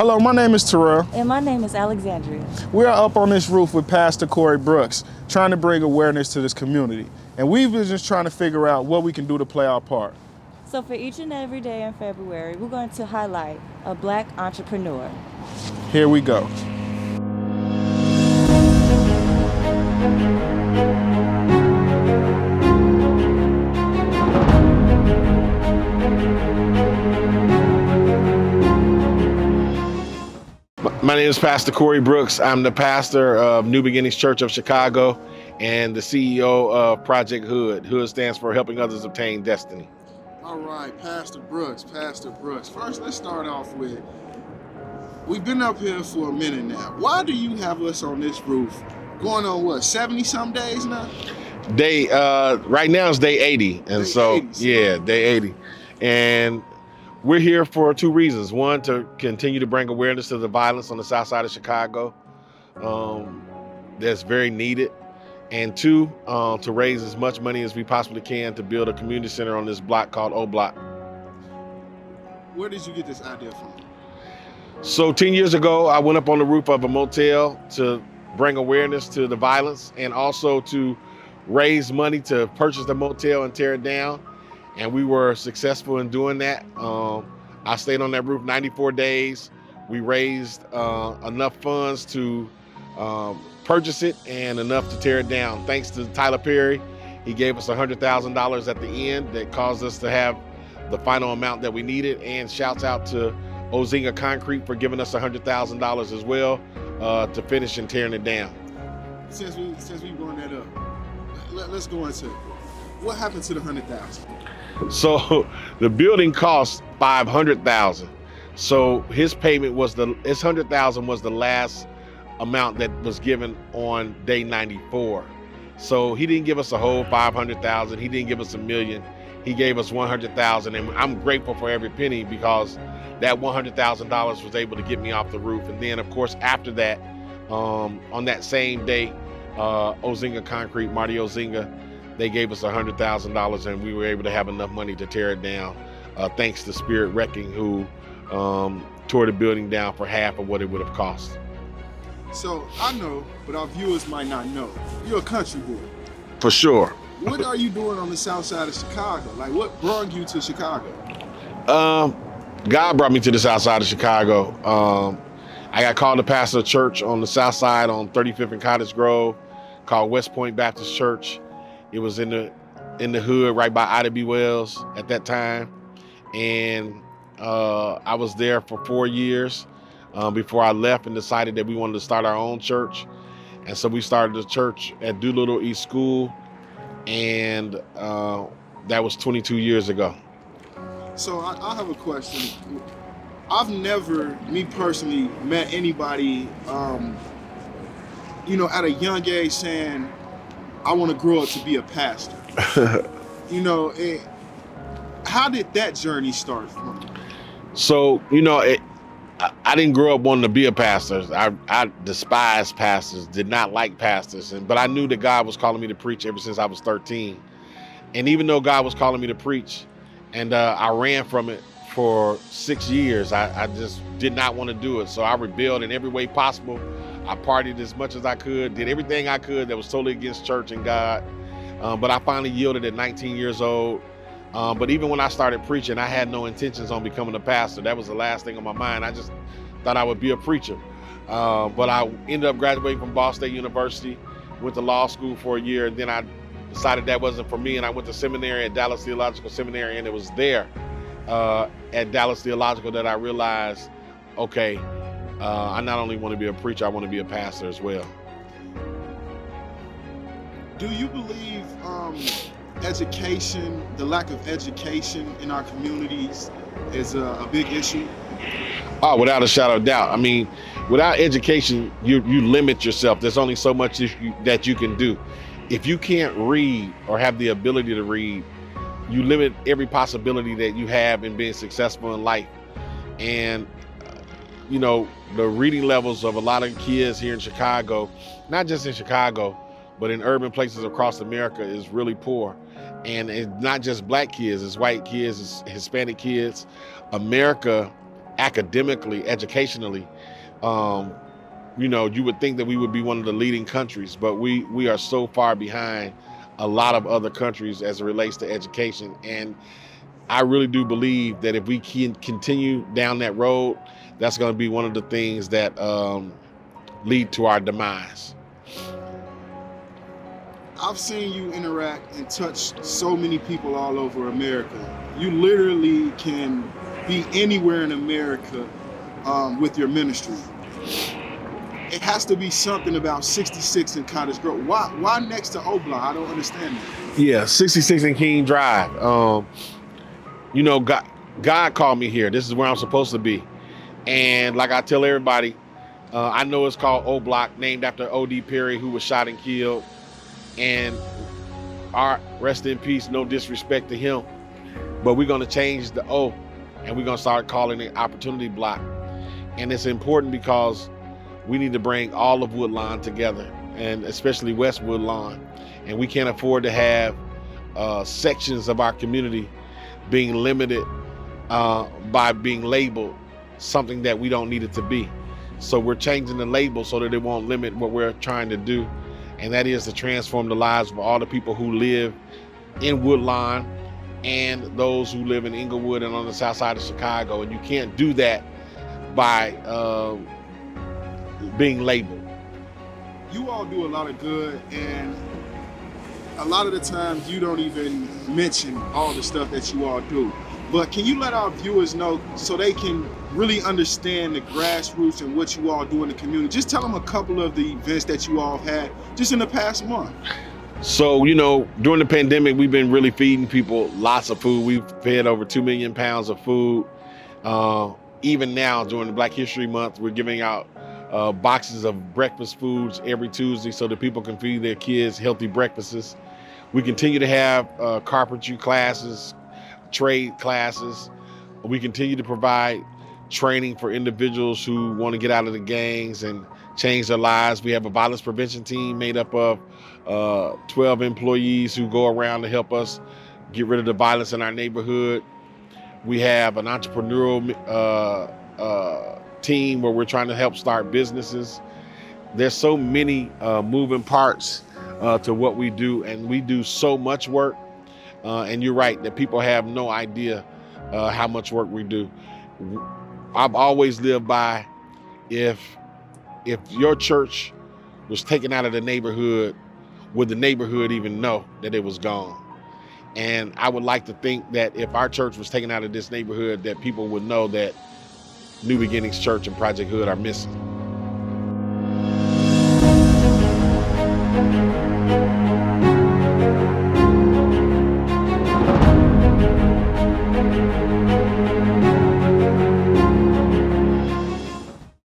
Hello, my name is Terrell. And my name is Alexandria. We are up on this roof with Pastor Corey Brooks, trying to bring awareness to this community. And we've been just trying to figure out what we can do to play our part. So for each and every day in February, we're going to highlight a Black entrepreneur. Here we go. My name is Pastor Corey Brooks. I'm the pastor of New Beginnings Church of Chicago and the CEO of Project H.O.O.D. H.O.O.D stands for Helping Others Obtain Destiny. All right, Pastor Brooks. First, let's start off with, we've been up here for a minute now. Why do you have us on this roof going on, what, 70-some days now? Right now it's day 80. And day 80. And we're here for two reasons. One, to continue to bring awareness to the violence on the south side of Chicago that's very needed. And two, to raise as much money as we possibly can to build a community center on this block called O Block. Where did you get this idea from? So 10 years ago, I went up on the roof of a motel to bring awareness to the violence and also to raise money to purchase the motel and tear it down. And we were successful in doing that. I stayed on that roof 94 days. We raised enough funds to purchase it and enough to tear it down. Thanks to Tyler Perry, he gave us $100,000 at the end that caused us to have the final amount that we needed. And shouts out to Ozinga Concrete for giving us $100,000 as well to finish and tearing it down. Since we brought that up, let's go into what happened to the $100,000. So the building cost $500,000. So his payment was his $100,000 was the last amount that was given on day 94. So he didn't give us a whole $500,000. He didn't give us $1 million. He gave us $100,000, and I'm grateful for every penny because that $100,000 was able to get me off the roof. And then, of course, after that, on that same day, Ozinga Concrete, Marty Ozinga, they gave us $100,000, and we were able to have enough money to tear it down, thanks to Spirit Wrecking, who tore the building down for half of what it would have cost. So I know, but our viewers might not know. You're a country boy. For sure. What are you doing on the south side of Chicago? Like, what brought you to Chicago? God brought me to the south side of Chicago. I got called to pastor a church on the south side on 35th and Cottage Grove called West Point Baptist Church. It was in the hood right by Ida B. Wells at that time. And I was there for 4 years before I left and decided that we wanted to start our own church. And so we started the church at Doolittle East School, and that was 22 years ago. So I have a question. I've never, me personally, met anybody, at a young age saying, I want to grow up to be a pastor. How did that journey start from you? So, I didn't grow up wanting to be a pastor. I despised pastors, did not like pastors. But I knew that God was calling me to preach ever since I was 13. And even though God was calling me to preach, and I ran from it for 6 years, I just did not want to do it. So I rebelled in every way possible. I partied as much as I could, did everything I could that was totally against church and God. But I finally yielded at 19 years old. But even when I started preaching, I had no intentions on becoming a pastor. That was the last thing on my mind. I just thought I would be a preacher. But I ended up graduating from Ball State University, went to law school for a year, and then I decided that wasn't for me, and I went to seminary at Dallas Theological Seminary, and it was there at Dallas Theological that I realized, okay, I not only want to be a preacher, I want to be a pastor as well. Do you believe education, the lack of education in our communities is a big issue? Oh, without a shadow of doubt. I mean, without education, you limit yourself. There's only so much that you can do. If you can't read or have the ability to read, you limit every possibility that you have in being successful in life. And, the reading levels of a lot of kids here in Chicago, not just in Chicago, but in urban places across America, is really poor. And it's not just black kids, it's white kids, it's Hispanic kids. America academically, educationally, you would think that we would be one of the leading countries, but we are so far behind a lot of other countries as it relates to education. And I really do believe that if we can continue down that road, that's going to be one of the things that lead to our demise. I've seen you interact and touch so many people all over America. You literally can be anywhere in America with your ministry. It has to be something about 66 in Cottage Grove. Why next to Obla? I don't understand that. Yeah, 66 in King Drive. God called me here. This is where I'm supposed to be. And like I tell everybody, I know it's called O Block, named after O.D. Perry, who was shot and killed. And our rest in peace, no disrespect to him. But we're going to change the O, and we're going to start calling it Opportunity Block. And it's important because we need to bring all of Woodlawn together, and especially West Woodlawn. And we can't afford to have sections of our community being limited by being labeled something that we don't need it to be. So we're changing the label so that it won't limit what we're trying to do. And that is to transform the lives of all the people who live in Woodlawn and those who live in Inglewood and on the south side of Chicago. And you can't do that by being labeled. You all do a lot of good, and a lot of the times you don't even mention all the stuff that you all do. But can you let our viewers know so they can really understand the grassroots and what you all do in the community? Just tell them a couple of the events that you all had just in the past month. So, during the pandemic, we've been really feeding people lots of food. We've fed over 2 million pounds of food. Even now, during the Black History Month, we're giving out boxes of breakfast foods every Tuesday so that people can feed their kids healthy breakfasts. We continue to have carpentry classes, trade classes. We continue to provide training for individuals who want to get out of the gangs and change their lives. We have a violence prevention team made up of 12 employees who go around to help us get rid of the violence in our neighborhood. We have an entrepreneurial team where we're trying to help start businesses. There's so many moving parts to what we do, and we do so much work. And you're right that people have no idea how much work we do. I've always lived by, if your church was taken out of the neighborhood, would the neighborhood even know that it was gone? And I would like to think that if our church was taken out of this neighborhood, that people would know that New Beginnings Church and Project H.O.O.D are missing.